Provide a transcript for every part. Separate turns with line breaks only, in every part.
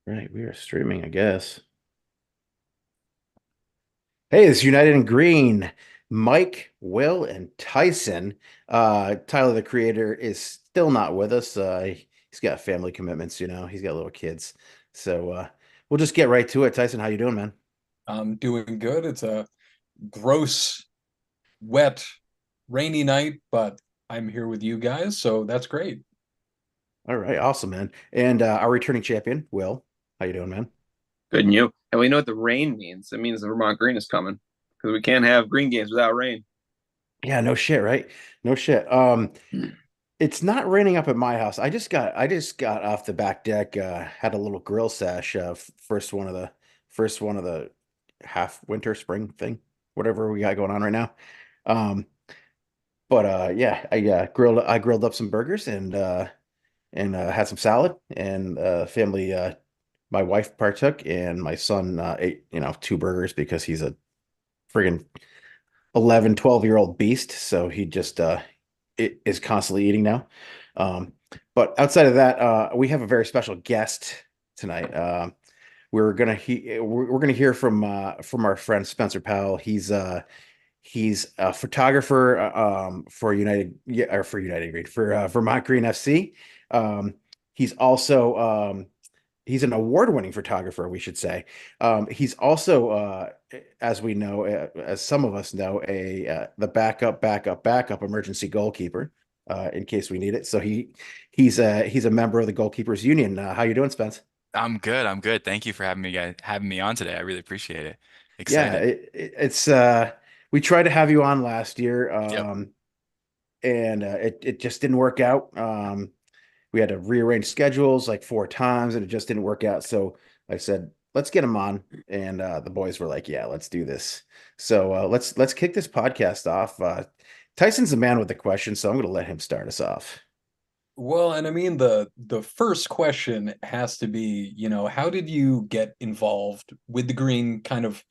Right, we are streaming, I guess. Hey, it's United in Green. Mike, Will, and Tyson. Tyler, the creator, is still not with us. He's got family commitments, he's got little kids. So we'll just get right to it. Tyson, how you doing, man?
I'm doing good. It's a gross, wet, rainy night, but I'm here with you guys, so that's great.
All right, awesome, man. And our returning champion, Will, how you doing, man?
Good and you. And we know what the rain means. It means the Vermont Green is coming because we can't have green games without rain.
Yeah, no shit, right? No shit. It's not raining up at my house. I just got off the back deck, had a little grill sesh, first one of the half winter spring thing, whatever we got going on right now. Um, but yeah, I grilled up some burgers and had some salad and family my wife partook and my son ate, two burgers because he's a friggin' 11, 12-year-old beast, so he just is constantly eating now. Um, but outside of that, we have a very special guest tonight. We're gonna hear from our friend Spencer Powell. He's a photographer for United, yeah, or for United Green, for Vermont Green FC. Um, he's also he's an award-winning photographer, we should say. He's also, as we know, as some of us know, the backup emergency goalkeeper in case we need it. So he's a member of the Goalkeepers Union. How you doing, Spence?
I'm good. I'm good. Thank you for having me on today. I really appreciate it.
Yeah,
Excited.
it's we tried to have you on last year,
Yep.
and it just didn't work out. We had to rearrange schedules like four times, and it just didn't work out. So I said, let's get him on, and the boys were like, yeah, let's do this. So let's kick this podcast off. Tyson's the man with the question, so I'm going to let him start us off.
Well, and I mean the first question has to be, how did you get involved with the green kind of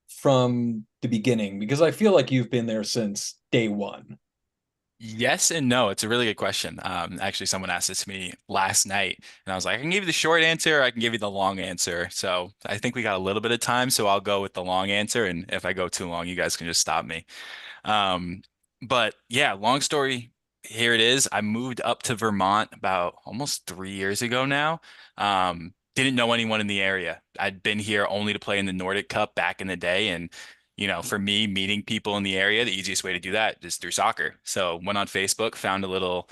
from the beginning? Because I feel like you've been there since day one.
Yes and no. It's a really good question. Actually, someone asked this to me last night, and I was like, I can give you the short answer, or I can give you the long answer. So I think we got a little bit of time, so I'll go with the long answer. And if I go too long, you guys can just stop me. Um, but yeah, long story, here it is. I moved up to Vermont about almost 3 years ago now. Didn't know anyone in the area. I'd been here only to play in the Nordic Cup back in the day. And, for me, meeting people in the area, the easiest way to do that is through soccer. So went on Facebook, found a little.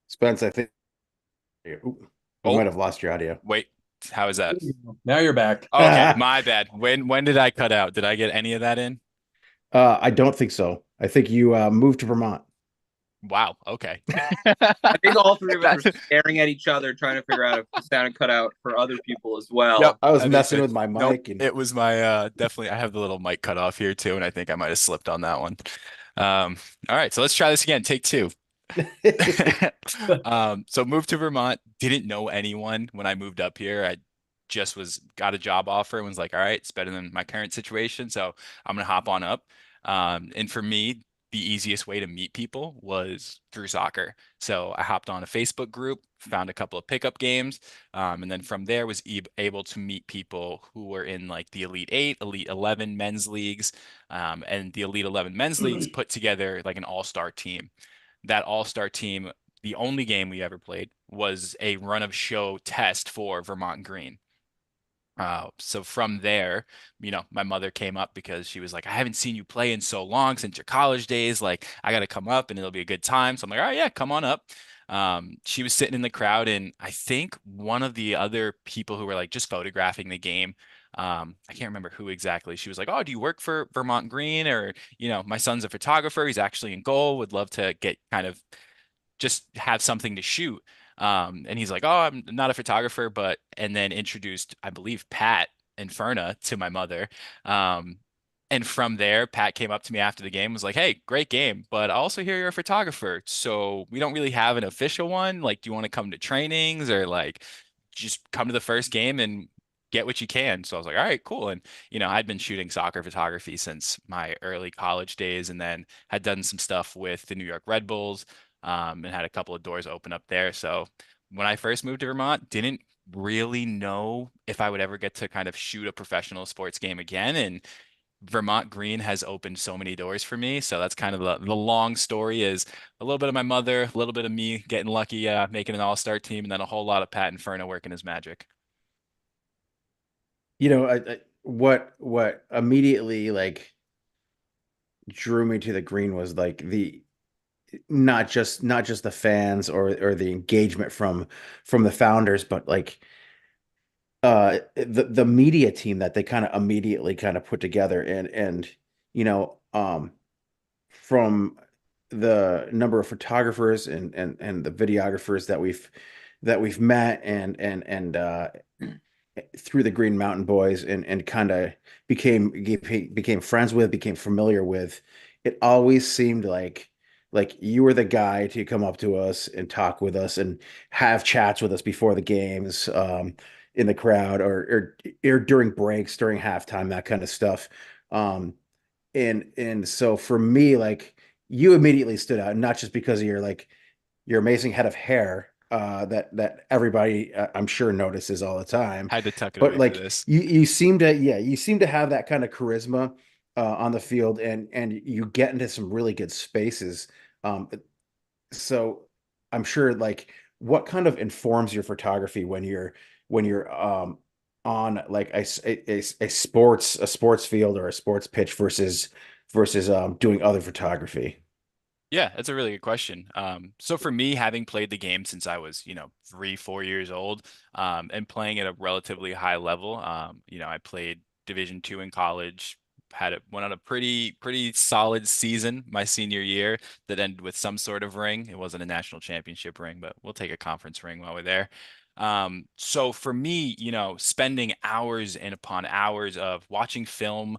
Spence, I think ooh, we might
Oh,
have lost your audio.
wait, how is that?
Now you're back.
Okay, my bad. When did I cut out? Did I get any of that in?
I don't think so. I think you moved to Vermont.
Wow, okay.
I think all three of us were
That,
staring at each other, trying to figure out if the sound cut out for other people as
Yep,
well.
I was
that makes
messing with
sense.
my
Nope,
mic and
it was my definitely I have the little mic cut off here too, and I think I might have slipped on that one. All right, so let's try this again. Take two. So moved to Vermont, didn't know anyone when I moved up here. I just got a job offer and was like, all right, it's better than my current situation, so I'm gonna hop on up. And for me, the easiest way to meet people was through soccer. So I hopped on a Facebook group, found a couple of pickup games, and then from there was e able to meet people who were in like the Elite Eight, Elite 11 men's leagues, and the Elite 11 men's leagues put together like an all-star team. That all-star team, the only game we ever played was a run of show test for Vermont Green. So from there, my mother came up because she was like, I haven't seen you play in so long since your college days. Like, I got to come up and it'll be a good time. So I'm like, all right, yeah, come on up. She was sitting in the crowd, and I think one of the other people who were like just photographing the game, I can't remember who exactly. She was like, oh, do you work for Vermont Green? Or, my son's a photographer. He's actually in goal. Would love to get kind of just have something to shoot. And he's like, "Oh, I'm not a photographer," and then introduced, I believe, Pat and Ferna to my mother. Um, And from there, Pat came up to me after the game, was like, "Hey, great game, but I also hear you're a photographer. So we don't really have an official one. Like, do you want to come to trainings or like just come to the first game and get what you can?" So I was like, "All right, cool." And I'd been shooting soccer photography since my early college days, and then had done some stuff with the New York Red Bulls, and had a couple of doors open up there. So when I first moved to Vermont, didn't really know if I would ever get to kind of shoot a professional sports game again. And Vermont Green has opened so many doors for me. So that's kind of the long story is a little bit of my mother, a little bit of me getting lucky, making an all-star team, and then a whole lot of Pat Inferno working his magic.
What immediately like drew me to the green was like the not just the fans or the engagement from the founders, but like the media team that they kind of immediately kind of put together and you know um from the number of photographers and the videographers that we've met and through the Green Mountain Boys and kind of became friends with, became familiar with. It always seemed like you were the guy to come up to us and talk with us and have chats with us before the games, in the crowd or during breaks, during halftime, that kind of stuff. And so for me, like you immediately stood out, not just because of your amazing head of hair, that everybody, I'm sure, notices all the time,
Had to tuck it
but
away for
like
this.
you seem to have that kind of charisma on the field, and you get into some really good spaces. Um, so I'm sure, like, what kind of informs your photography when you're on like a sports field or a sports pitch versus doing other photography.
Yeah, that's a really good question. So for me, having played the game since I was, 3, 4 years old, and playing at a relatively high level, I played Division 2 in college, went on a pretty solid season my senior year that ended with some sort of ring. It wasn't a national championship ring, but we'll take a conference ring while we're there. So for me, spending hours and upon hours of watching film,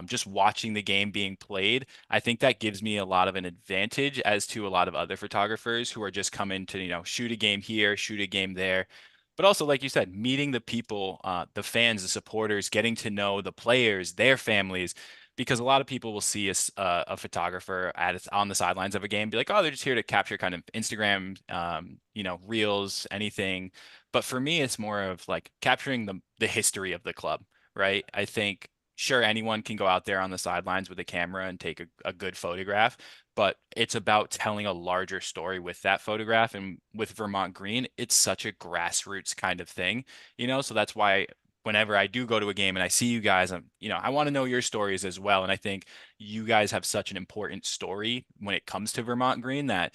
just watching the game being played, I think that gives me a lot of an advantage as to a lot of other photographers who are just coming to, shoot a game here, shoot a game there. But also, like you said, meeting the people, the fans, the supporters, getting to know the players, their families, because a lot of people will see a photographer on the sidelines of a game, be like, oh, they're just here to capture kind of Instagram, reels, anything. But for me, it's more of like capturing the history of the club, right? I think sure anyone can go out there on the sidelines with a camera and take a good photograph, but it's about telling a larger story with that photograph. And with Vermont Green, it's such a grassroots kind of thing, so that's why whenever I do go to a game and I see you guys, I want to know your stories as well. And I think you guys have such an important story when it comes to Vermont Green that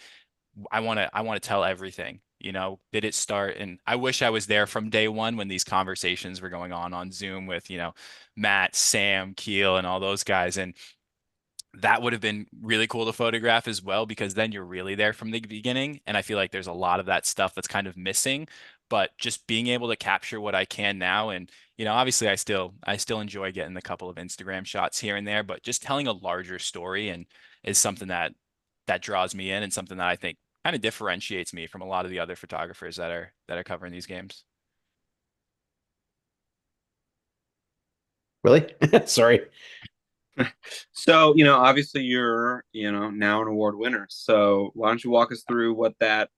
I want to tell everything. Did it start? And I wish I was there from day one when these conversations were going on Zoom with, Matt, Sam, Keel, and all those guys. And that would have been really cool to photograph as well, because then you're really there from the beginning. And I feel like there's a lot of that stuff that's kind of missing. But just being able to capture what I can now, and obviously I still enjoy getting a couple of Instagram shots here and there, but just telling a larger story and is something that draws me in and something that I think kind of differentiates me from a lot of the other photographers that are covering these games.
Really? Sorry.
So, obviously you're, now an award winner. So why don't you walk us through what that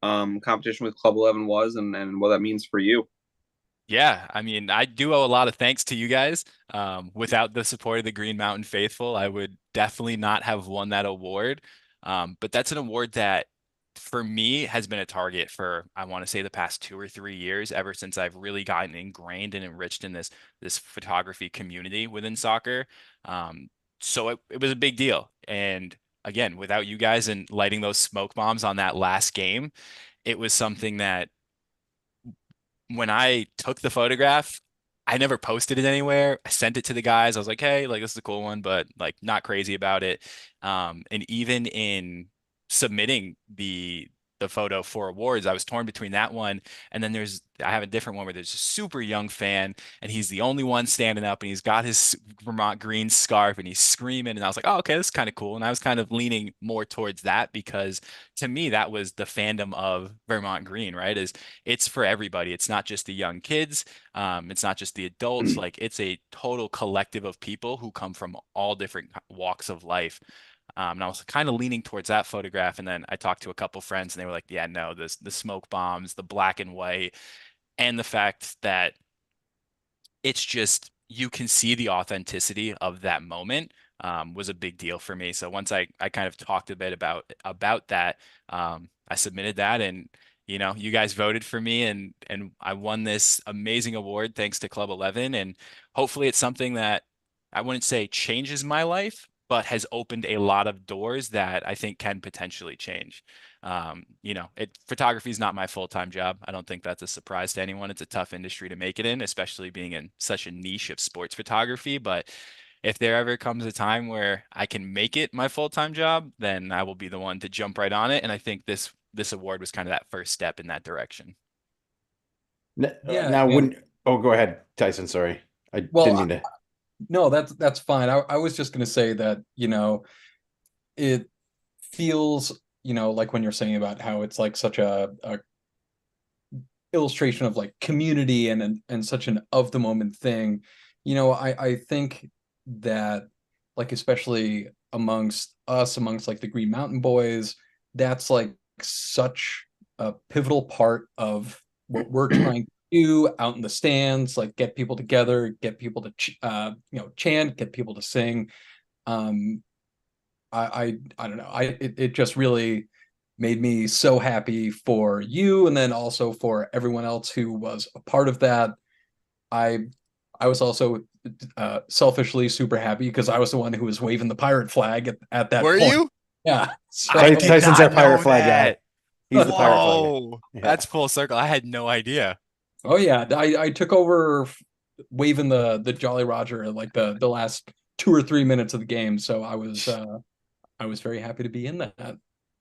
competition with Club 11 was and what that means for you?
Yeah, I mean, I do owe a lot of thanks to you guys. Without the support of the Green Mountain Faithful, I would definitely not have won that award. But that's an award that, for me, has been a target for, I want to say, the past 2 or 3 years, ever since I've really gotten ingrained and enriched in this photography community within soccer. So it was a big deal. And again, without you guys and lighting those smoke bombs on that last game, it was something that when I took the photograph, I never posted it anywhere. I sent it to the guys. I was like, hey, like this is a cool one, but like not crazy about it. And even in submitting the photo for awards. I was torn between that one and then I have a different one where there's a super young fan and he's the only one standing up and he's got his Vermont green scarf and he's screaming and I was like, oh, okay, this is kind of cool. And I was kind of leaning more towards that because to me that was the fandom of Vermont Green, right? Is it's for everybody. It's not just the young kids. It's not just the adults. Like it's a total collective of people who come from all different walks of life. And I was kind of leaning towards that photograph. And then I talked to a couple friends and they were like, yeah, no, the smoke bombs, the black and white, and the fact that it's just you can see the authenticity of that moment was a big deal for me. So once I kind of talked a bit about that, I submitted that and you guys voted for me and I won this amazing award thanks to Club 11 and hopefully it's something that I wouldn't say changes my life, but has opened a lot of doors that I think can potentially change. Photography is not my full-time job. I don't think that's a surprise to anyone. It's a tough industry to make it in, especially being in such a niche of sports photography. But if there ever comes a time where I can make it my full-time job, then I will be the one to jump right on it. And I think this award was kind of that first step in that direction.
Yeah,
Now,
and
when oh, go ahead, Tyson. Sorry, I didn't
well,
mean to.
no, that's fine. I was just going to say that, it feels, like when you're saying about how it's like such a illustration of like community and such an of the moment thing. I think that like especially amongst us, amongst like the Green Mountain Boys, that's like such a pivotal part of what we're trying to do out in the stands, like get people together, get people to chant, get people to sing. Um, I don't know. It just really made me so happy for you, and then also for everyone else who was a part of that. I I was also selfishly super happy because I was the one who was waving the pirate flag at that
Were
point.
you?
Yeah.
I
So
did
Tyson's our
not
pirate
know
flag guy.
that.
He's the pirate flag guy.
Whoa.
Yeah.
That's full circle. I had no idea.
oh yeah, I took over waving the Jolly Roger like the last 2 or 3 minutes of the game. So I was very happy to be in that.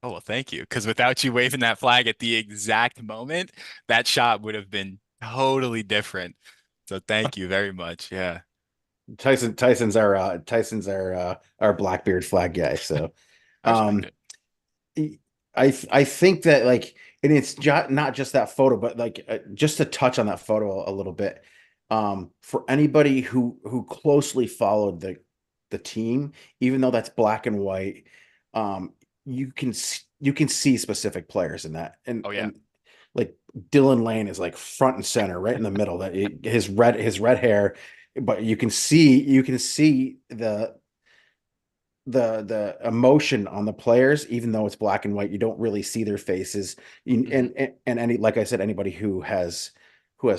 Oh, well, thank you. Because without you waving that flag at the exact moment, that shot would have been totally different. So thank you very much. Yeah,
Tyson's our Blackbeard flag guy. So
I respect
um
it.
I think that like and it's not just that photo, but like just to touch on that photo a little bit. For anybody who closely followed the team, even though that's black and white, um, you can see specific players in that,
Oh, yeah.
and like Dylan Lane is like front and center, right in the middle. That his red hair, but you can see the emotion on the players, even though it's black and white, you don't really see their faces.
Hmm.
And any like I said, anybody who has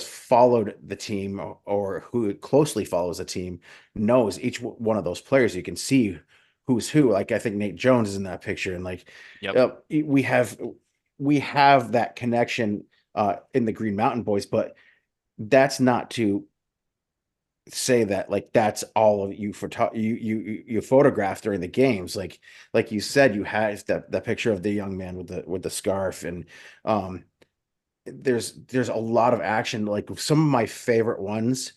followed the team or who closely follows the team knows each one of those players. You can see who's who. Like I think Nate Jones is in that picture, and like
Yep.
uh, we have that connection in the Green Mountain Boys, but that's not to say that like that's all of you you photographed during the games like you said you had that picture of the young man with the scarf and um there's a lot of action like some of my favorite ones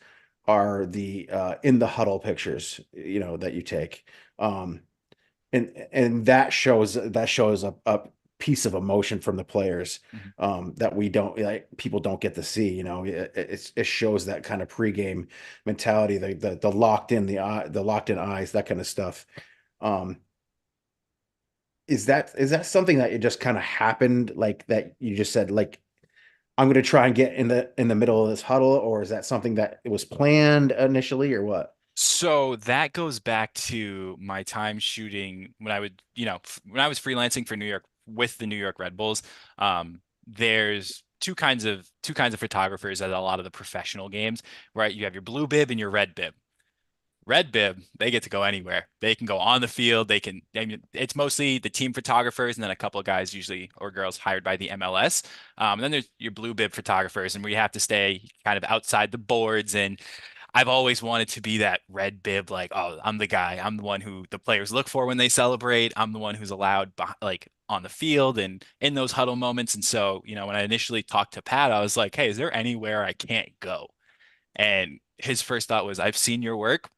are the in the huddle pictures that you take um and that shows a piece of emotion from the players
Hmm.
that we don't like people don't get to see it shows that kind of pregame mentality the locked in the locked in eyes that kind of stuff um is that something that it just kind of happened like that you just said like I'm going to try and get in the middle of this huddle or is that something that it was planned initially or what?
So that goes back to my time shooting when I would, when I was freelancing for New York with the New York Red Bulls. There's two kinds of photographers at a lot of the professional games, right? You have your blue bib and your red bib. Red bib, they get to go anywhere. They can go on the field. I mean, it's mostly the team photographers and then a couple of guys usually or girls hired by the MLS. And then there's your blue bib photographers, and we have to stay kind of outside the boards. And I've always wanted to be that red bib, like, oh, I'm the guy. I'm the one who the players look for when they celebrate. I'm the one who's allowed like on the field and in those huddle moments. And so, when I initially talked to Pat, I was like, hey, is there anywhere I can't go? And his first thought was, I've seen your work.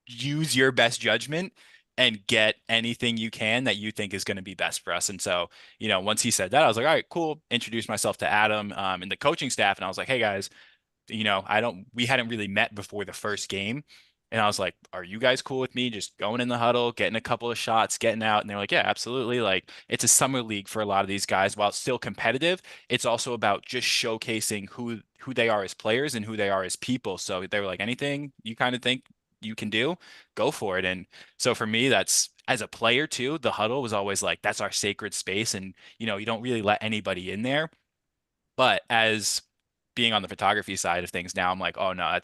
Use your best judgment and get anything you can that you think is going to be best for us. And so, once he said that, I was like, all right, cool. Introduced myself to Adam, and the coaching staff. And I was like, hey guys, we hadn't really met before the first game. And I was like, are you guys cool with me just going in the huddle, getting a couple of shots, getting out? And they're like, yeah, absolutely. Like it's a summer league for a lot of these guys. While it's still competitive, it's also about just showcasing who they are as players and who they are as people. So they were like, anything you kind of think you can do, go for it. And so for me, that's as a player too, the huddle was always like, that's our sacred space. And you don't really let anybody in there. But as being on the photography side of things now, I'm like, oh no,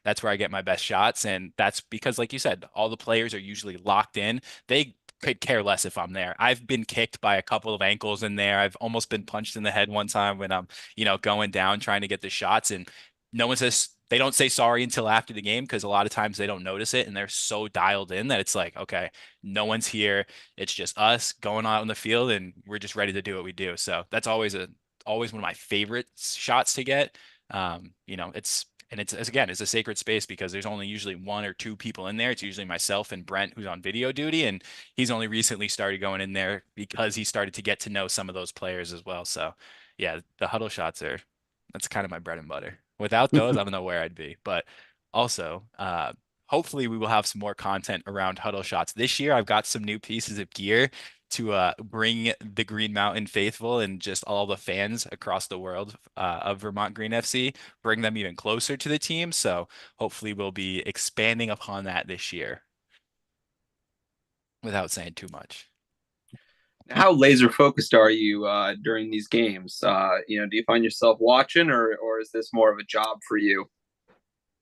that's where I get my best shots. And that's because, like you said, all the players are usually locked in. They could care less if I'm there. I've been kicked by a couple of ankles in there. I've almost been punched in the head one time when I'm, going down trying to get the shots. And no one says they don't say sorry until after the game because a lot of times they don't notice it and they're so dialed in that it's like, okay, no one's here. It's just us going out on the field and we're just ready to do what we do. So that's always one of my favorite shots to get. It's a sacred space because there's only usually one or two people in there. It's usually myself and Brent who's on video duty, and he's only recently started going in there because he started to get to know some of those players as well. So yeah, the huddle shots that's kind of my bread and butter. Without those, I don't know where I'd be. But also, hopefully we will have some more content around huddle shots this year. I've got some new pieces of gear to bring the Green Mountain faithful and just all the fans across the world of Vermont Green FC, bring them even closer to the team. So hopefully we'll be expanding upon that this year without saying too much.
How laser focused are you during these games? Do you find yourself watching, or is this more of a job for you?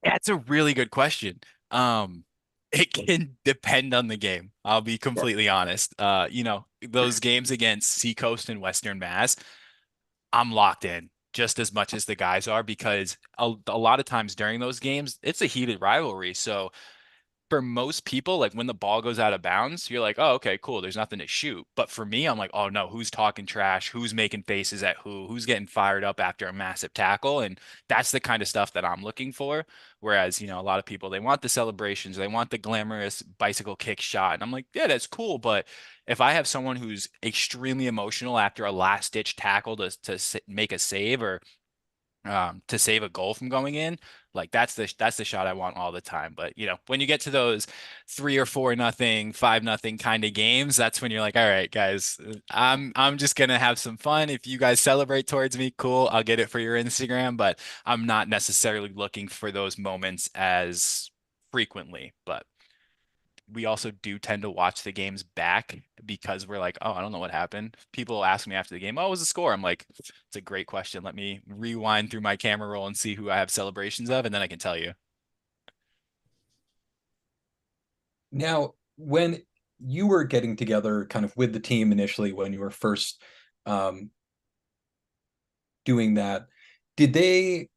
Yeah, it's a really good question. Um, it can depend on the game. I'll be
Sure.
completely honest. Those games against Seacoast and Western Mass, I'm locked in just as much as the guys are because a lot of times during those games, it's a heated rivalry. So for most people, like when the ball goes out of bounds, you're like, oh, okay, cool. There's nothing to shoot. But for me, I'm like, oh no, who's talking trash? Who's making faces at who's getting fired up after a massive tackle? And that's the kind of stuff that I'm looking for. Whereas, a lot of people, they want the celebrations, they want the glamorous bicycle kick shot. And I'm like, yeah, that's cool. But if I have someone who's extremely emotional after a last ditch tackle to make a save or to save a goal from going in, like that's the shot I want all the time. But when you get to those 3 or 4-0, 5-0 kind of games, that's when you're like, all right, guys, I'm just gonna have some fun. If you guys celebrate towards me, cool, I'll get it for your Instagram, but I'm not necessarily looking for those moments as frequently. But we also do tend to watch the games back because we're like, oh, I don't know what happened. People ask me after the game, oh, what was the score? I'm like, it's a great question. Let me rewind through my camera roll and see who I have celebrations of, and then I can tell you.
Now, when you were getting together kind of with the team initially, when you were first um, doing that, did they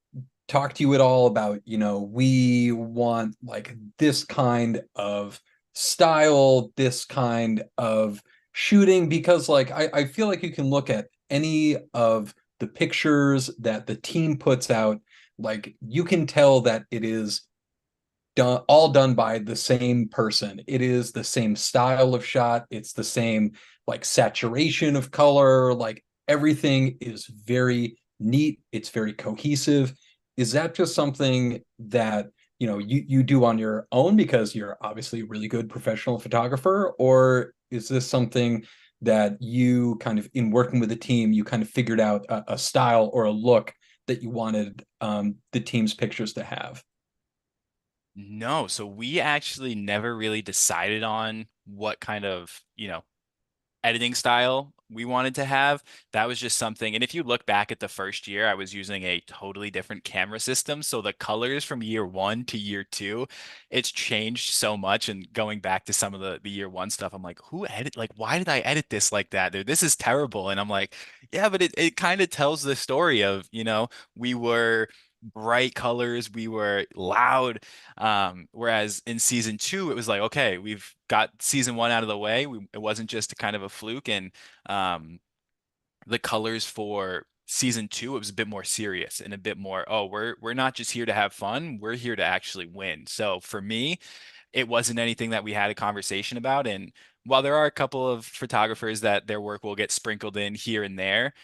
talk to you at all about, we want like this kind of style, this kind of shooting? Because like I feel like you can look at any of the pictures that the team puts out, like you can tell that it is all done by the same person. It is the same style of shot. It's the same like saturation of color. Like everything is very neat. It's very cohesive. Is that just something that you do on your own because you're obviously a really good professional photographer, or is this something that you kind of in working with the team you kind of figured out a style or a look that you wanted the team's pictures to have?
No, so we actually never really decided on what kind of, editing style we wanted to have. That was just something. And if you look back at the first year, I was using a totally different camera system. So the colors from year one to year two, it's changed so much. And going back to some of the year one stuff, I'm like, why did I edit this like that? Dude, this is terrible. And I'm like, yeah, but it kind of tells the story of, we were bright colors, we were loud. Whereas in season two, it was like, okay, we've got season one out of the way. It wasn't just kind of a fluke, and um, the colors for season two, it was a bit more serious and a bit more, oh, we're not just here to have fun, we're here to actually win. So for me, it wasn't anything that we had a conversation about. And while there are a couple of photographers that their work will get sprinkled in here and there,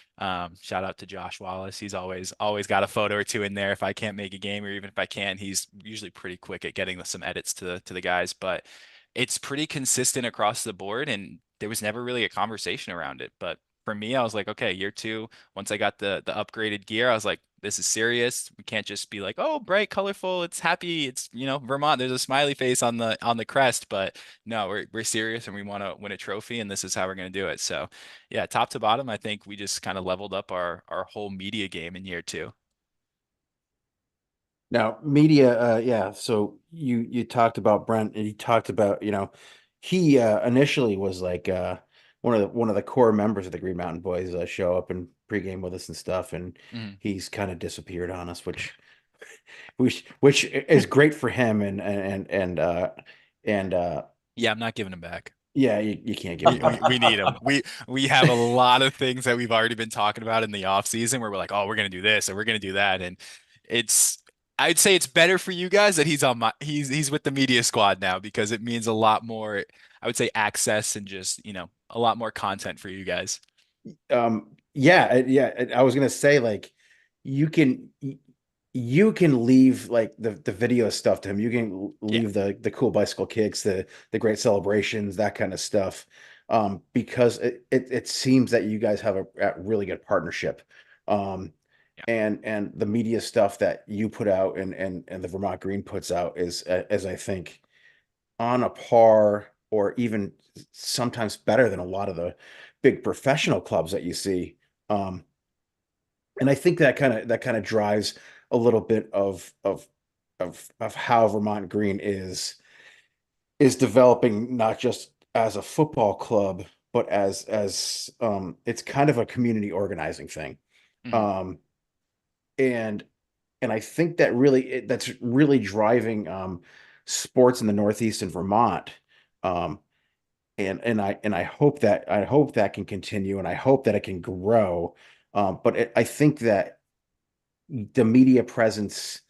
shout out to Josh Wallace. He's always got a photo or two in there. If I can't make a game, or even if I can, he's usually pretty quick at getting some edits to the guys. But it's pretty consistent across the board, and there was never really a conversation around it. But for me, I was like, okay, year two, once I got the upgraded gear, I was like, this is serious. We can't just be like, oh, bright, colorful, it's happy, it's Vermont. There's a smiley face on the crest, but no, we're serious and we want to win a trophy, and this is how we're going to do it. So, yeah, top to bottom, I think we just kind of leveled up our whole media game in year two.
Now, media, yeah. So you talked about Brent, and you talked about, he initially was like one of the core members of the Green Mountain Boys, show up and pregame with us and stuff, and
Mhm.
he's kind of disappeared on us, which is great for him, and
Yeah, I'm not giving him back.
yeah, you can't give
We,
him
we
back.
we need him. We have a lot of things that we've already been talking about in the off season where we're like, oh, we're gonna do this and we're gonna do that, and it's I'd say it's better for you guys that he's with the media squad now, because it means a lot more. I would say access and just a lot more content for you guys.
Yeah, I was gonna say, like, you can you can leave like the video stuff to him. You can
Yeah.
leave the cool bicycle kicks, the great celebrations, that kind of stuff. Because it seems that you guys have a really good partnership. Um,
Yeah.
and the media stuff that you put out and the Vermont Green puts out is, as I think, on a par or even sometimes better than a lot of the big professional clubs that you see. Um, and I think that kind of drives a little bit of how Vermont Green is developing, not just as a football club, but as it's kind of a community organizing thing.
Mhm.
Um, and and I think that's really driving sports in the Northeast and Vermont. Um, and I hope that can continue, and I hope that it can grow. I think that the media presence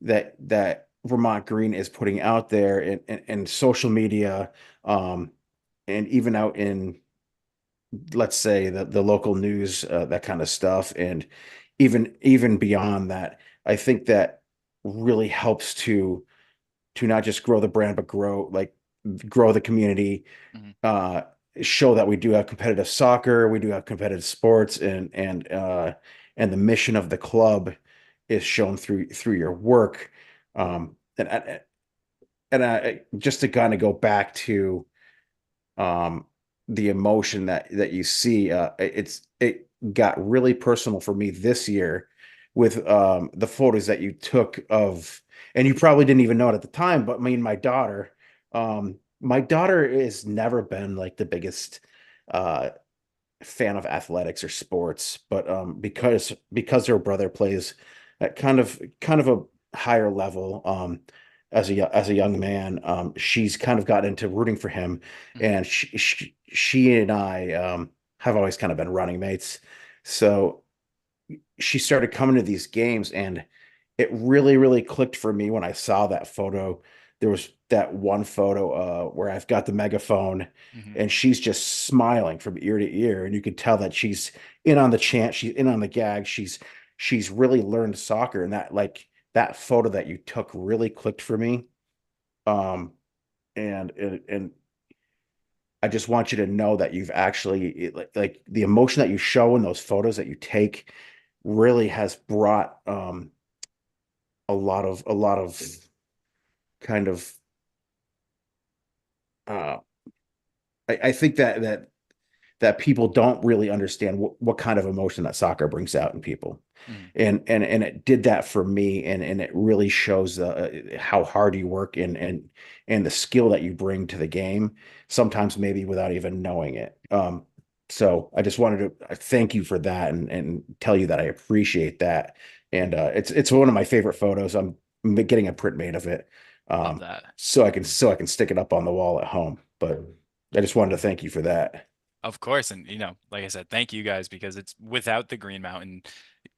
that Vermont Green is putting out there in social media, um, and even out in, let's say, the local news, that kind of stuff, and even beyond that, I think that really helps to not just grow the brand, but grow the community,
Mhm.
uh, show that we do have competitive soccer, we do have competitive sports, and the mission of the club is shown through your work. And just to kind of go back to um, the emotion that you see, it got really personal for me this year with the photos that you took of, and you probably didn't even know it at the time, but me and my daughter has never been like the biggest uh fan of athletics or sports, but because her brother plays at kind of a higher level, as a young man, she's kind of got into rooting for him,
Mhm.
and she and I have always kind of been running mates. So she started coming to these games, and it really, really clicked for me when I saw that photo. There was that one photo where I've got the megaphone,
Mhm.
and she's just smiling from ear to ear, and you could tell that she's in on the chant, she's in on the gag, she's really learned soccer, and that photo that you took really clicked for me. Um, and I just want you to know that you've actually, like the emotion that you show in those photos that you take really has brought a lot of kind of uh I think that people don't really understand what kind of emotion that soccer brings out in people.
Mhm.
And it did that for me, and it really shows how hard you work, and the skill that you bring to the game, sometimes maybe without even knowing it. So I just wanted to thank you for that, and tell you that I appreciate that, and it's one of my favorite photos. I'm getting a print made of it,
Love that.
so I can stick it up on the wall at home. But I just wanted to thank you for that.
Of course. And, like I said, thank you guys because it's without the Green Mountain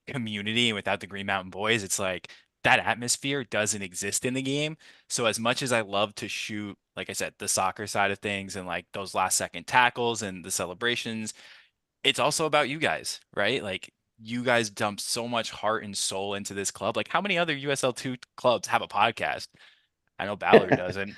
community and without the Green Mountain Boys, it's like that atmosphere doesn't exist in the game. So as much as I love to shoot, like I said, the soccer side of things and like those last second tackles and the celebrations, it's also about you guys, right? Like you guys dump so much heart and soul into this club. Like how many other USL2 clubs have a podcast? I know Ballard doesn't.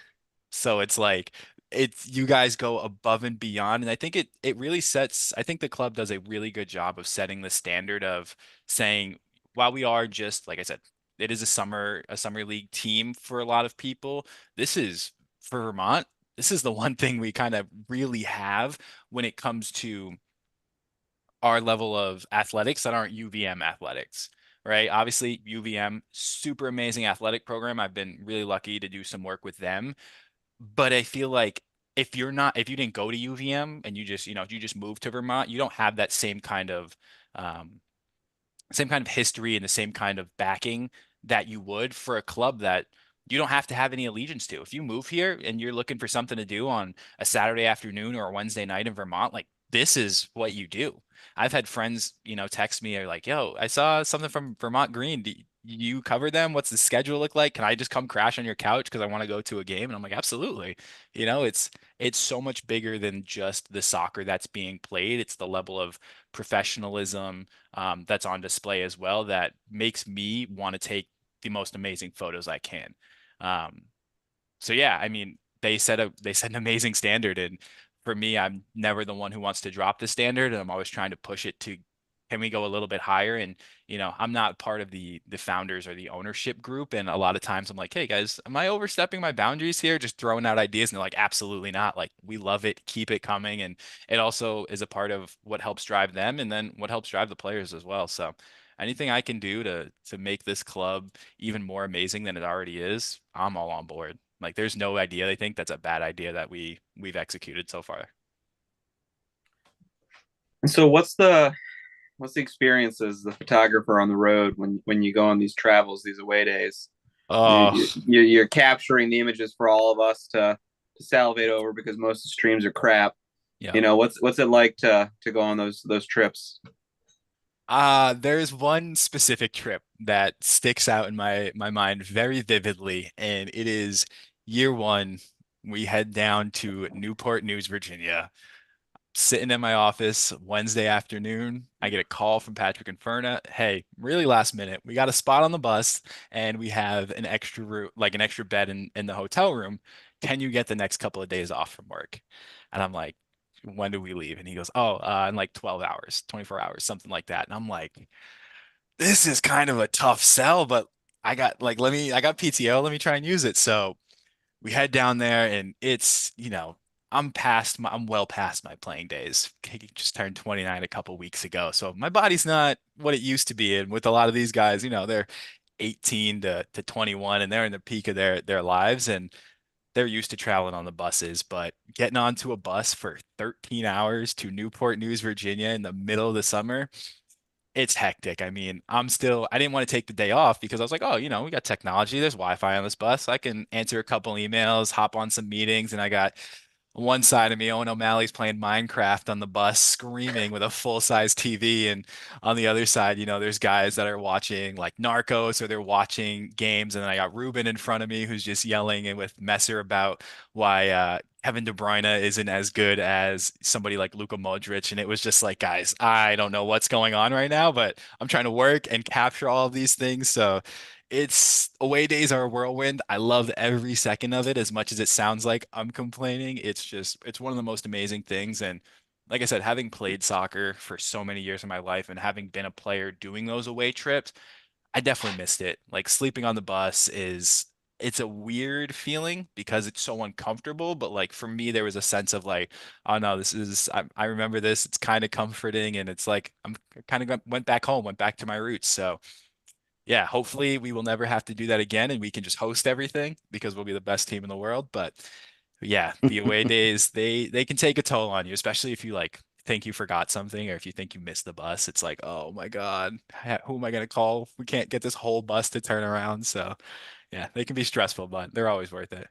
So it's like it's you guys go above and beyond. And I think it really sets I think the club does a really good job of setting the standard of saying while we are just like I said, it is a summer league team for a lot of people. This is for Vermont, this is the one thing we kind of really have when it comes to our level of athletics that aren't UVM athletics, right? Obviously, UVM, super amazing athletic program. I've been really lucky to do some work with them, but I feel like if you didn't go to UVM and you just moved to Vermont, you don't have that um, same kind of history and the same kind of backing that you would for a club that you don't have to have any allegiance to. If you move here and you're looking for something to do on a Saturday afternoon or a Wednesday night in Vermont, like this is what you do. I've had friends, text me or like, yo, I saw something from Vermont Green. Do you cover them? What's the schedule look like? Can I just come crash on your couch because I want to go to a game? And I'm like, absolutely. It's so much bigger than just the soccer that's being played. It's the level of professionalism that's on display as well that makes me want to take the most amazing photos I can. Um, so yeah, I mean, they set an amazing standard, and for me, I'm never the one who wants to drop the standard, and I'm always trying to push it to can we go a little bit higher? And I'm not part of the founders or the ownership group, and a lot of times I'm like, hey guys, am I overstepping my boundaries here? Just throwing out ideas, and they're like, absolutely not. Like we love it, keep it coming, and it also is a part of what helps drive them, and then what helps drive the players as well. So anything I can do to make this club even more amazing than it already is, I'm all on board. Like there's no idea they think that's a bad idea that we've executed so far.
And so, what's the experience as the photographer on the road when you go on these travels, these away days?
Oh,
You're capturing the images for all of us to salivate over because most of the streams are crap.
yeah.
What's it like to go on those trips?
There's one specific trip that sticks out in my mind very vividly, and it is year one. We head down to Newport News, Virginia. Sitting in my office Wednesday afternoon. I get a call from Patrick and Ferna. Hey, really last minute. We got a spot on the bus and we have an extra room, like an extra bed in the hotel room. Can you get the next couple of days off from work? And I'm like, when do we leave? And he goes, oh, in like 12 hours, 24 hours, something like that. And I'm like, this is kind of a tough sell, but I got PTO. Let me try and use it. So we head down there and I'm well past my playing days. I just turned 29 a couple weeks ago. So my body's not what it used to be. And with a lot of these guys, they're 18 to 21 and they're in the peak of their lives and they're used to traveling on the buses, but getting onto a bus for 13 hours to Newport News, Virginia in the middle of the summer, it's hectic. I mean, I didn't want to take the day off because I was like, oh, we got technology. There's Wi-Fi on this bus. I can answer a couple emails, hop on some meetings, and I got one side of me, Owen O'Malley's playing Minecraft on the bus, screaming with a full-size TV. And on the other side, there's guys that are watching like Narcos or they're watching games. And then I got Ruben in front of me who's just yelling and with Messer about why Kevin De Bruyne isn't as good as somebody like Luka Modric. And it was just like, guys, I don't know what's going on right now, but I'm trying to work and capture all of these things. So it's away days are a whirlwind. I love every second of it as much as it sounds like I'm complaining. It's one of the most amazing things. And like I said, having played soccer for so many years in my life and having been a player doing those away trips, I definitely missed it. Like sleeping on the bus it's a weird feeling because it's so uncomfortable. But like for me, there was a sense of like, oh no, I remember this. It's kind of comforting and it's like I'm kind of went back home, went back to my roots. So yeah, hopefully we will never have to do that again and we can just host everything because we'll be the best team in the world. But yeah, the away days, they can take a toll on you, especially if you like think you forgot something or if you think you missed the bus, it's like, oh my God, who am I gonna call? We can't get this whole bus to turn around. So yeah, they can be stressful, but they're always worth it.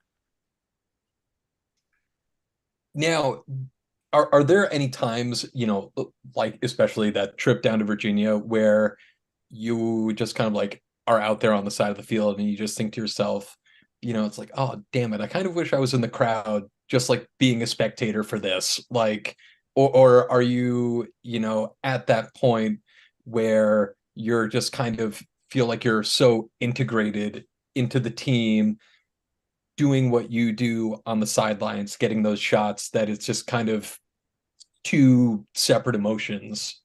Now, are there any times, like especially that trip down to Virginia where you just kind of like are out there on the side of the field and you just think to yourself, it's like, oh, damn it, I kind of wish I was in the crowd, just like being a spectator for this. Like, or are you, at that point where you're just kind of feel like you're so integrated into the team doing what you do on the sidelines, getting those shots that it's just kind of two separate emotions.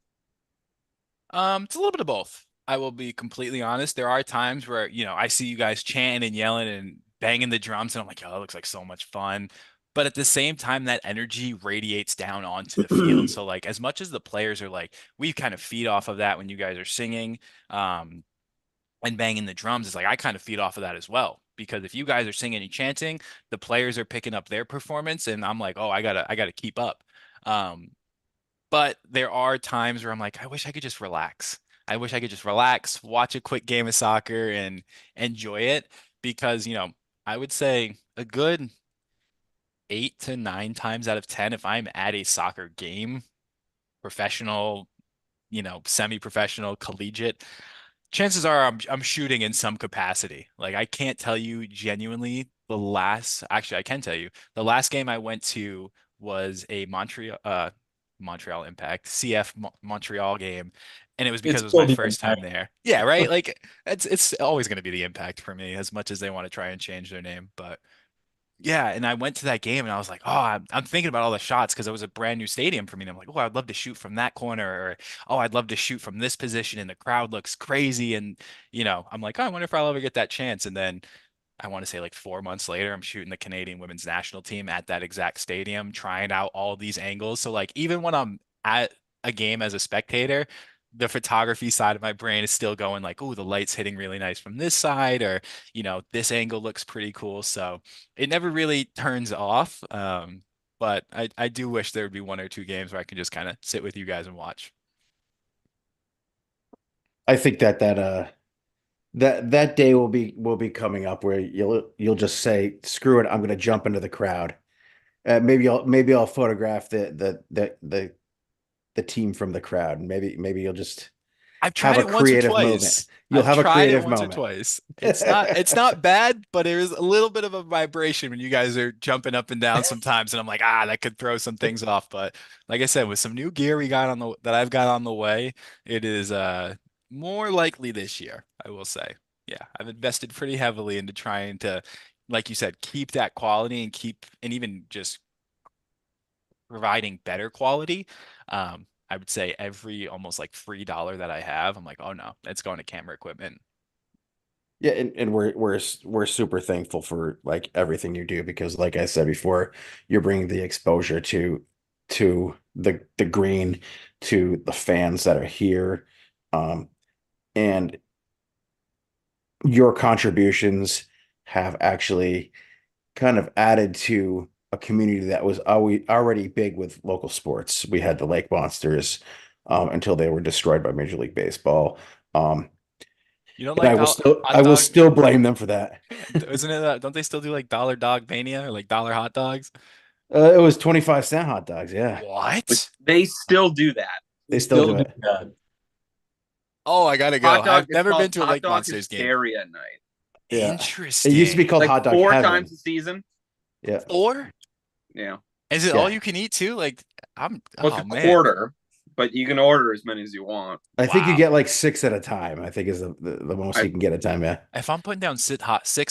It's a little bit of both. I will be completely honest. There are times where, I see you guys chanting and yelling and banging the drums, and I'm like, oh, that looks like so much fun. But at the same time, that energy radiates down onto the field. So, like, as much as the players are like, we kind of feed off of that when you guys are singing, and banging the drums, it's like I kind of feed off of that as well. Because if you guys are singing and chanting, the players are picking up their performance, and I'm like, oh, I gotta keep up. Um, but there are times where I'm like, I wish I could just relax. I wish I could just relax, watch a quick game of soccer and enjoy it because, I would say a good 8 to 9 times out of 10, if I'm at a soccer game, professional, semi-professional, collegiate, chances are I'm shooting in some capacity. Like I can't tell you genuinely actually I can tell you the last game I went to was a Montreal Impact CF Montreal game, and it was because
It's
it was
still
my
the
first time
impact.
there. Yeah, right. Like it's always going to be the Impact for me, as much as they want to try and change their name. But yeah, and I went to that game and I was like, oh, I'm thinking about all the shots because it was a brand new stadium for me. And I'm like, oh, I'd love to shoot from that corner, or oh, I'd love to shoot from this position, and the crowd looks crazy. And I'm like, oh, I wonder if I'll ever get that chance. And then I want to say like 4 months later, I'm shooting the Canadian women's national team at that exact stadium, trying out all these angles. So like even when I'm at a game as a spectator, the photography side of my brain is still going like, oh, the light's hitting really nice from this side, or this angle looks pretty cool. So it never really turns off. But I do wish there would be 1 or 2 games where I can just kind of sit with you guys and watch.
I think that day will be coming up where you'll just say, screw it, I'm gonna jump into the crowd. Maybe I'll photograph the team from the crowd. Maybe you'll just
I've
have
tried
a
it once or
creative moment.
twice.
You'll
I've
have a
tried it
creative
once or
moment.
twice. It's not bad, but there is a little bit of a vibration when you guys are jumping up and down sometimes, and I'm like, that could throw some things off. But like I said, with some new gear we got on the that I've got on the way, it is more likely this year, I will say. Yeah, I've invested pretty heavily into trying to, like you said, keep that quality and even just providing better quality. I would say every almost like free dollar that I have, I'm like, oh no, it's going to camera equipment.
Yeah, and we're super thankful for like everything you do because like I said before, you're bringing the exposure to the green, to the fans that are here. Um, and your contributions have actually kind of added to a community that was already big with local sports. We had the Lake Monsters until they were destroyed by Major League Baseball. Um,
You don't
and
like
I
hot
will
dog?
still blame them for that.
Isn't it? Don't they still do like dollar dog mania or like dollar hot dogs?
It was 25-cent hot dogs. Yeah,
What?
They still do that.
they
We
still
still
do
do
it.
that.
Oh, I gotta go.
Hot dog.
I've
It's
never been
called
to a
hot
Lake
dog
Monsters game.
hysteria at night.
Yeah, it used to be
Interesting.
called
Like
Hot Dog
four times
Heaven.
a season.
Yeah,
Or
Yeah,
is it all
yeah.
you can eat too? Like
well, it's
oh
a
man.
quarter, but you can order as many as you want.
I think you
Wow.
get like six at a time. I think is the most
I
you can get at a time. Yeah,
If I'm putting down 6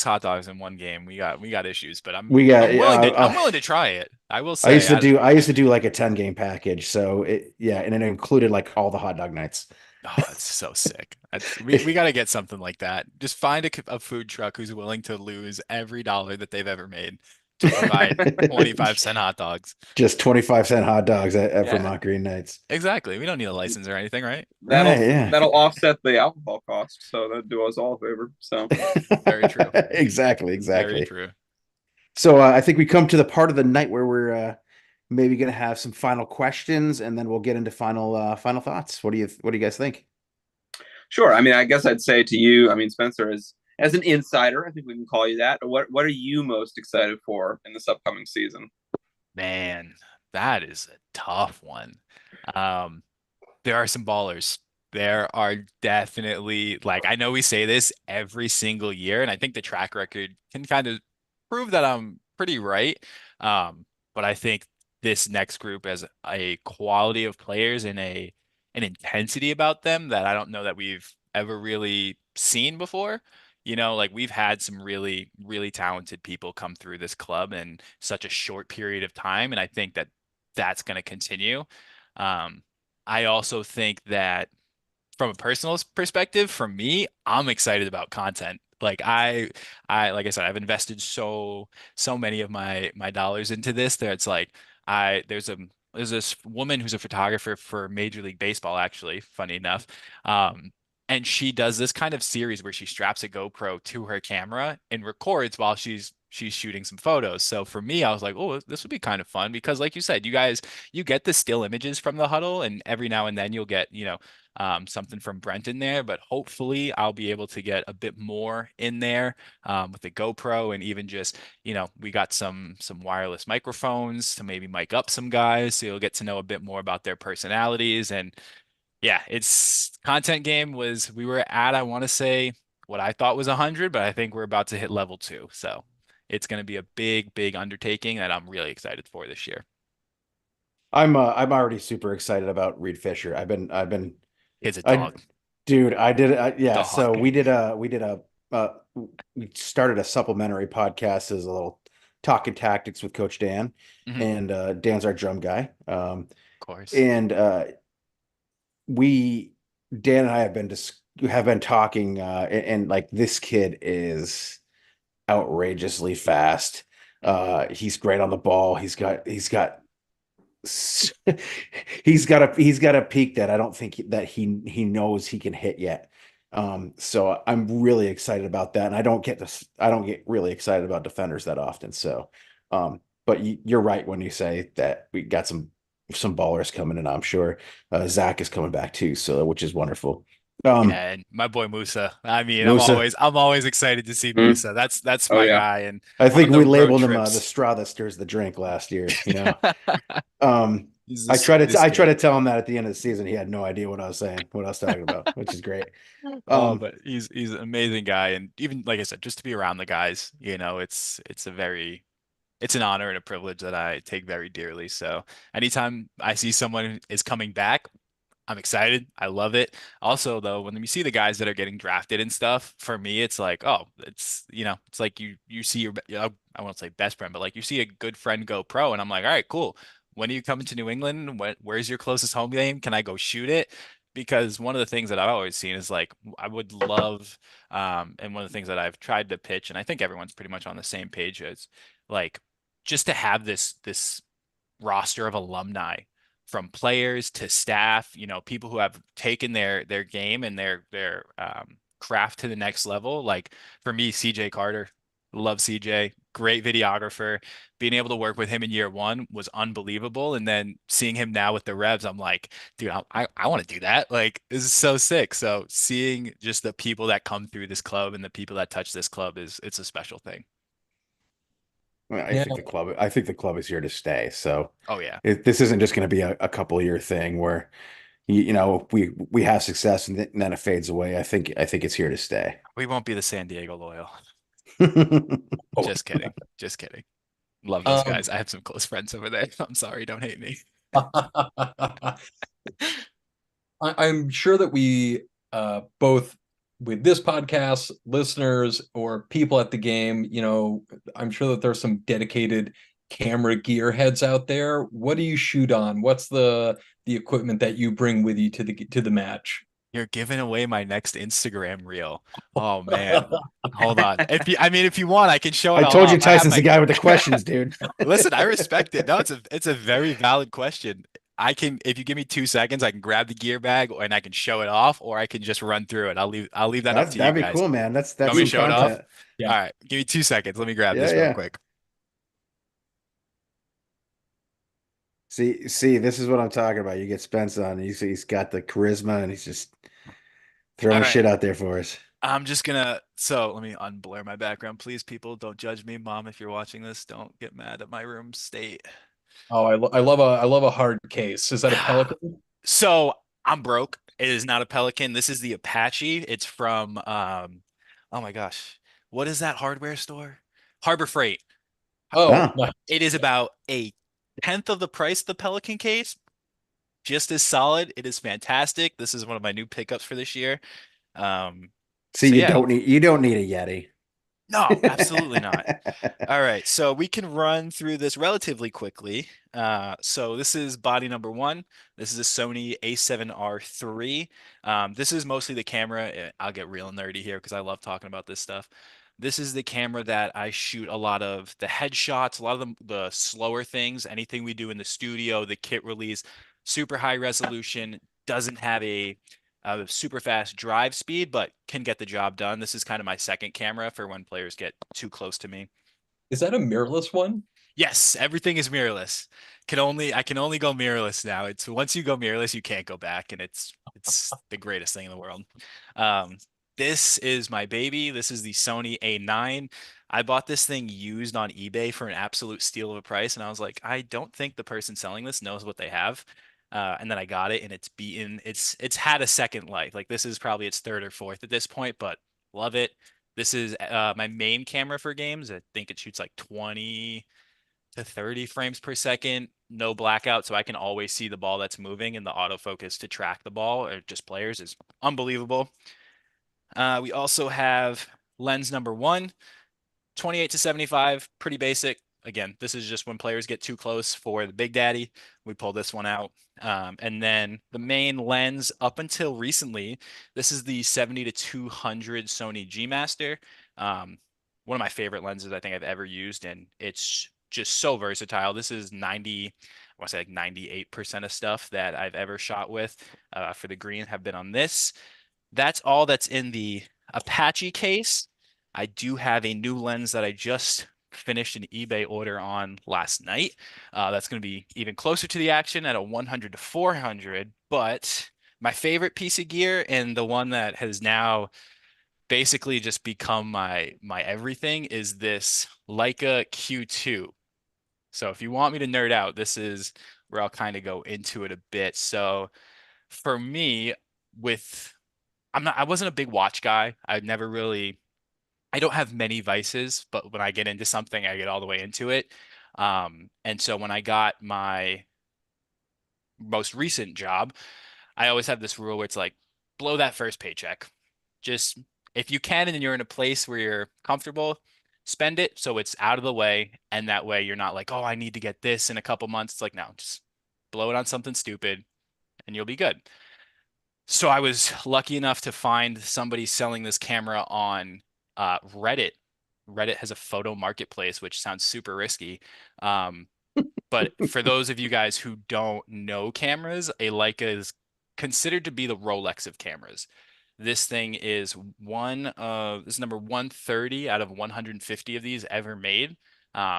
hot dogs in one game, we got issues. But I'm
we got.
I'm willing to I'm willing to try it. I will say.
I used to do like a 10 game package. So yeah, and it included like all the hot dog nights.
Oh, that's so sick. We got to get something like that. Just find a food truck who's willing to lose every dollar that they've ever made to provide 25-cent hot dogs.
Just 25-cent hot dogs at
Yeah,
Vermont Green Nights.
exactly. We don't need a license or anything, right?
that'll
Right, yeah.
that'll offset the alcohol cost, so that'd do us all a favor. So
Very true.
Exactly,
Very
exactly.
true.
So I think we come to the part of the night where we're maybe gonna have some final questions, and then we'll get into final thoughts. What do you guys think?
Sure. I mean, I guess I'd say to you, I mean, Spencer, as an insider, I think we can call you that. What are you most excited for in this upcoming season?
Man, that is a tough one. Um, there are some ballers. There are definitely, like, I know we say this every single year, and I think the track record can kind of prove that I'm pretty right. But I think this next group has a quality of players and an intensity about them that I don't know that we've ever really seen before. Like we've had some really, really talented people come through this club in such a short period of time, and I think that that's going to continue. Um, I also think that from a personal perspective, for me, I'm excited about content. Like I said, I've invested so many of my dollars into this that it's like there's this woman who's a photographer for Major League Baseball, actually, funny enough. Um, and she does this kind of series where she straps a GoPro to her camera and records while she's shooting some photos. So for me, I was like, oh, this would be kind of fun because, like you said, you get the still images from the huddle, and every now and then you'll get, something from Brent in there, but hopefully I'll be able to get a bit more in there with the GoPro and even just, we got some wireless microphones to maybe mic up some guys, so you'll get to know a bit more about their personalities. And yeah, it's content game was we were at, I want to say what I thought was 100, but I think we're about to hit level 2. So it's going to be a big, big undertaking that I'm really excited for this year.
I'm already super excited about Reed Fisher. I've been
He's a
I
dog,
dude, I did it. Yeah, so
dog.
uh we started a supplementary podcast as a little talking tactics with Coach Dan,
Mhm.
and Dan's our drum guy.
Of course.
And we Dan and I have been talking, and like this kid is outrageously fast.
Mhm.
He's great on the ball. He's got a peak that I don't think that he knows he can hit yet. So I'm really excited about that, and I don't get really excited about defenders that often. So, but you're right when you say that we got some ballers coming, and I'm sure Zach is coming back too. So which is wonderful. Um,
Yeah, and my boy Musa. I mean, I'm
Musa,
always I'm always excited to see
Mm.
Musa. That's
Oh
my
yeah.
guy. And
I think
on the
we
road
labeled him the
trips,
straw that stirs the drink last year. Um,
he's the
I try to
sweetest
I try
kid.
to tell him that at the end of the season, he had no idea what I was saying, what I was talking about, which is great.
Oh,
Um,
but he's an amazing guy, and even like I said, just to be around the guys, it's an honor and a privilege that I take very dearly. So anytime I see someone is coming back, I'm excited. I love it. Also, though, when you see the guys that are getting drafted and stuff, for me, it's like, oh, it's like you see I won't say best friend, but like you see a good friend go pro, and I'm like, all right, cool. When are you coming to New England? Where's your closest home game? Can I go shoot it? Because one of the things that I've always seen is like I would love, and one of the things that I've tried to pitch, and I think everyone's pretty much on the same page is like just to have this roster of alumni from players to staff, people who have taken their game and their craft to the next level. Like for me, CJ Carter, love CJ, great videographer. Being able to work with him in year one was unbelievable. And then seeing him now with the Revs, I'm like, dude, I want to do that. Like, this is so sick. So seeing just the people that come through this club and the people that touch this club it's a special thing.
I
Yeah.
think the club is here to stay. So
Oh yeah.
this isn't just going to be a couple year thing where we have success, and then it fades away. I think it's here to stay.
We won't be the San Diego Loyal.
Oh.
Just kidding. Just kidding. Love those
Um,
guys. I have some close friends over there. I'm sorry, don't hate me.
I'm sure that we both with this podcast, listeners or people at the game, I'm sure that there's some dedicated camera gear heads out there. What do you shoot on? What's the equipment that you bring with you to the match?
You're giving away my next Instagram reel. Oh man. Hold on. If you want, I can show it
I
all
told you
off. I have
Tyson's the
my
guy with the questions, dude.
Listen, I respect it. No, it's a very valid question. I can, if you give me 2 seconds, I can grab the gear bag and I can show it off, or I can just run through it. I'll leave that up to you
That'd be
guys.
cool, man. That's
You want
that's
me to
some
show it off?
content.
Yeah.
All right, give me 2 seconds. Let me grab
Yeah,
this real
yeah.
quick.
See, this is what I'm talking about. You get Spence on, he's got the charisma, and he's just
All
throwing
right.
shit out there for us.
I'm just gonna, so let me unblur my background. Please, people, don't judge me. Mom, if you're watching this, don't get mad at my room state.
Oh, I love a hard case. Is that a Pelican?
So I'm broke. It is not a Pelican. This is the Apache. It's from oh my gosh. What is that hardware store? Harbor Freight.
Oh,
Ah,
nice.
It is about a tenth of the price of the Pelican case. Just as solid. It is fantastic. This is one of my new pickups for this year. Um,
see,
so yeah,
you don't need a
no, absolutely not.
Yeti.
All right, so we can run through this relatively quickly. So this is body number one. This is a Sony A7R III. This is mostly the camera. I'll get real nerdy here because I love talking about this stuff. This is the camera that I shoot a lot of the headshots, a lot of the slower things, anything we do in the studio, the kit release, super high resolution, doesn't have a super fast drive speed, but can get the job done. This is kind of my second camera for when players get too close to me.
Is that a mirrorless one?
Yes, everything is mirrorless. I can only go mirrorless now. It's once you go mirrorless, you can't go back, and it's the greatest thing in the world. Um, this is my baby. This is the Sony A9. I bought this thing used on eBay for an absolute steal of a price, and I was like, I don't think the person selling this knows what they have. And then I got it, and it's beaten. It's had a second life. Like this is probably its third or fourth at this point, but love it. This is my main camera for games. I think it shoots like 20 to 30 frames per second, no blackout, so I can always see the ball that's moving, and the autofocus to track the ball or just players is unbelievable. We also have lens number one, 28 to 75, pretty basic. Again, this is just when players get too close for the Big Daddy. We pull this one out. And then the main lens up until recently, this is the 70 to 200 Sony G Master. One of my favorite lenses I think I've ever used, and it's just so versatile. This is 90, I want to say like 98% of stuff that I've ever shot with for the green have been on this. That's all that's in the Apache case. I do have a new lens that I just finished an eBay order on last night. That's going to be even closer to the action at a 100 to 400. But my favorite piece of gear and the one that has now basically just become my everything is this Leica Q2. So if you want me to nerd out, this is where I'll kind of go into it a bit. So for me, with I wasn't a big watch guy. I don't have many vices, but when I get into something, I get all the way into it. And so when I got my most recent job, I always have this rule where it's like, blow that first paycheck. Just if you can and you're in a place where you're comfortable, spend it so it's out of the way. And that way you're not like, oh, I need to get this in a couple months. It's like, no, just blow it on something stupid and you'll be good. So I was lucky enough to find somebody selling this camera on Reddit. Reddit has a photo marketplace, which sounds super risky. Um, but for those of you guys who don't know cameras, a Leica is considered to be the Rolex of cameras. This thing is this is number 130 out of 150 of these ever made.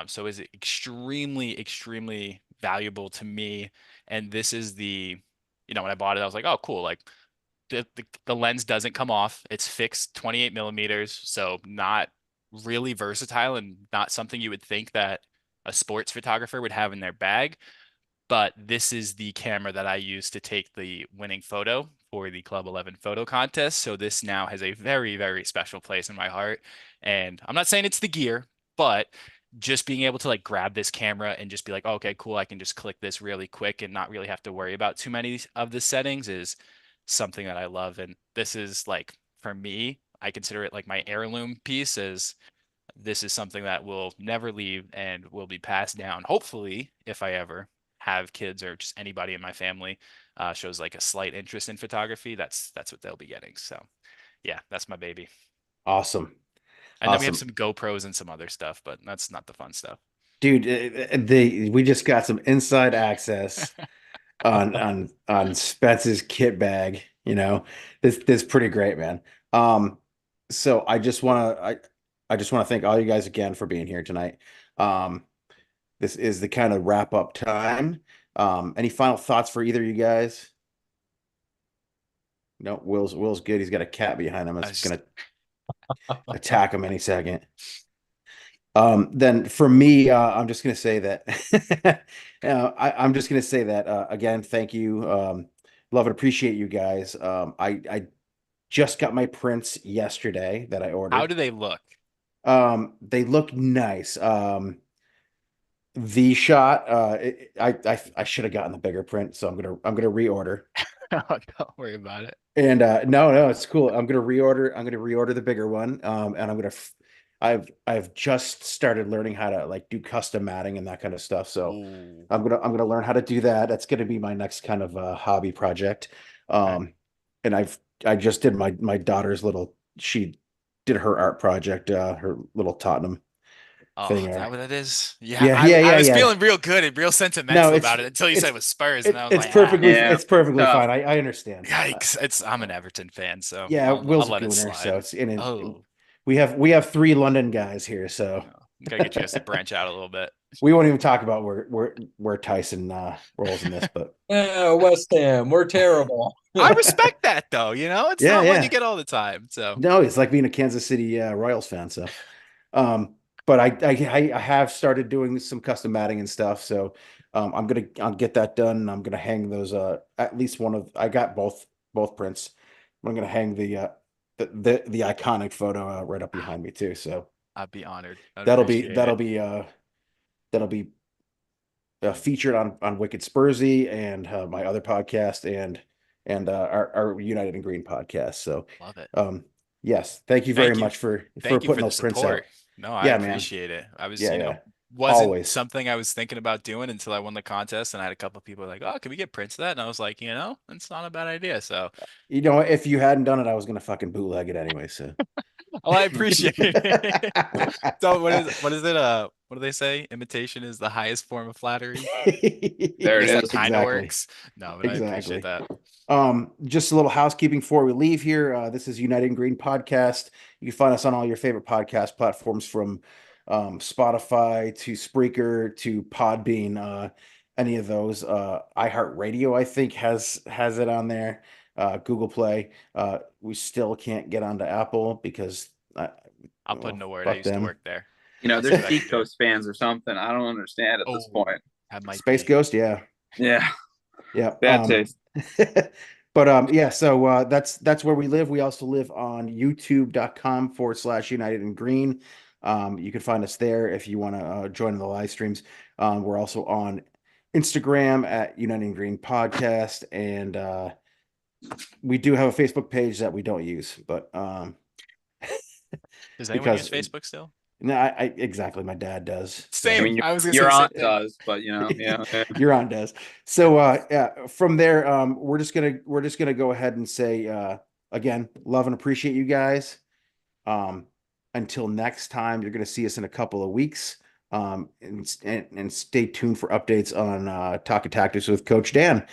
So is extremely, extremely valuable to me. And this is when I bought it, I was like, oh, cool. Like the lens doesn't come off. It's fixed 28 millimeters, so not really versatile and not something you would think that a sports photographer would have in their bag. But this is the camera that I used to take the winning photo for the Club 11 photo contest. So this now has a very, very special place in my heart. And I'm not saying it's the gear, but just being able to like grab this camera and just be like, oh, okay, cool, I can just click this really quick and not really have to worry about too many of the settings is something that I love. And this is like, for me, I consider it like my heirloom piece is this is something that will never leave and will be passed down. Hopefully, if I ever have kids or just anybody in my family shows like a slight interest in photography, that's what they'll be getting. So yeah, that's my baby.
Awesome.
And then we have
Awesome.
some GoPros and some other stuff, but that's not the fun stuff.
Dude, we just got some inside access on Spence's kit bag, This is pretty great, man. So I just want to thank all you guys again for being here tonight. This is the kind of wrap up time. Any final thoughts for either of you guys? No, Will's good. He's got a cat behind him.
I
It's
was
gonna attack him any second. Then for me, I'm just gonna say that I'm just gonna say that again, thank you. Love and appreciate you guys. I just got my prints yesterday that I
how
ordered.
do they look?
They look nice. The shot, I should have gotten the bigger print, so I'm gonna reorder.
Don't worry about it.
And no, it's cool. I'm gonna reorder the bigger one. And I've just started learning how to like do custom matting and that kind of stuff. So
Ooh,
I'm gonna learn how to do that. That's gonna be my next kind of hobby project.
okay.
And I just did my daughter's little she did her art project, her little Tottenham
Oh,
thing.
is that what it is? Yeah,
Yeah,
I
yeah,
I
yeah,
was
yeah.
feeling real good and real
No,
sentimental about it until you said it was Spurs, and I was
it's
like, ah,
Yeah,
it's perfectly
tough.
fine. I understand.
yikes! I'm an Everton fan, so
Yeah,
I'll
Will's a
let it
gooner, so
slide.
it's in it.
Oh,
We have three London guys here, so
no. Gotta get you guys to branch out a little bit.
we won't even talk about where Tyson rolls in this, but
Yeah, West Ham, we're terrible.
I respect that though, it's
yeah,
not one you
yeah.
get all the time. So
No, it's like being a Kansas City Royals fan. So, but I have started doing some custom matting and stuff. So, I'll get that done. And I'm gonna hang those. At least one of I got both prints. I'm gonna hang the iconic photo right up behind me too. So
I'd be honored. I'd
that'll be
appreciate
that'll
it.
be that'll be featured on Wicked Spursy and my other podcast and our United and Green podcast. So,
Love it.
um, yes, thank you very
Thank you.
much for
Thank you
putting
for the
those prints
support.
out.
No, I
Yeah, man.
appreciate it. I was,
Yeah, yeah.
wasn't
Always.
something I was thinking about doing until I won the contest, and I had a couple of people like, "Oh, can we get prints of that?" And I was like, it's not a bad idea. So,
You know, if you hadn't done it, I was gonna fucking bootleg it anyway. So.
well, I appreciate it. So, what is it? What do they say? Imitation is the highest form of flattery. I
There
guess
it
that
is.
kind of
Exactly.
works. No, but I appreciate
Exactly.
that.
Just a little housekeeping before we leave here. This is United and Green Podcast. You can find us on all your favorite podcast platforms from Spotify to Spreaker to Podbean, any of those. iHeartRadio, I think, has it on there. Google Play. We still can't get onto Apple because
I'll put in
well,
a word. I
fuck
used to
them.
work there. I'll
They're
see what I can do.
Seacoast fans or something. I don't understand at this
Oh,
point.
that might
Space
be.
Ghost, yeah.
Yeah,
Yeah.
bad taste.
But yeah, so that's where we live. We also live on youtube.com/United and Green. You can find us there if you want to join the live streams. We're also on Instagram at United and Green Podcast, and we do have a Facebook page that we don't use, but
Does anyone use
because
Facebook still?
no, I exactly my dad does.
I
So
Same.
mean,
I was gonna say
your
the same
aunt
thing.
does, but yeah.
your aunt does. So yeah, from there, we're just gonna go ahead and say again, love and appreciate you guys. Um, until next time, you're gonna see us in a couple of weeks. And stay tuned for updates on Talking Tactics with Coach Dan.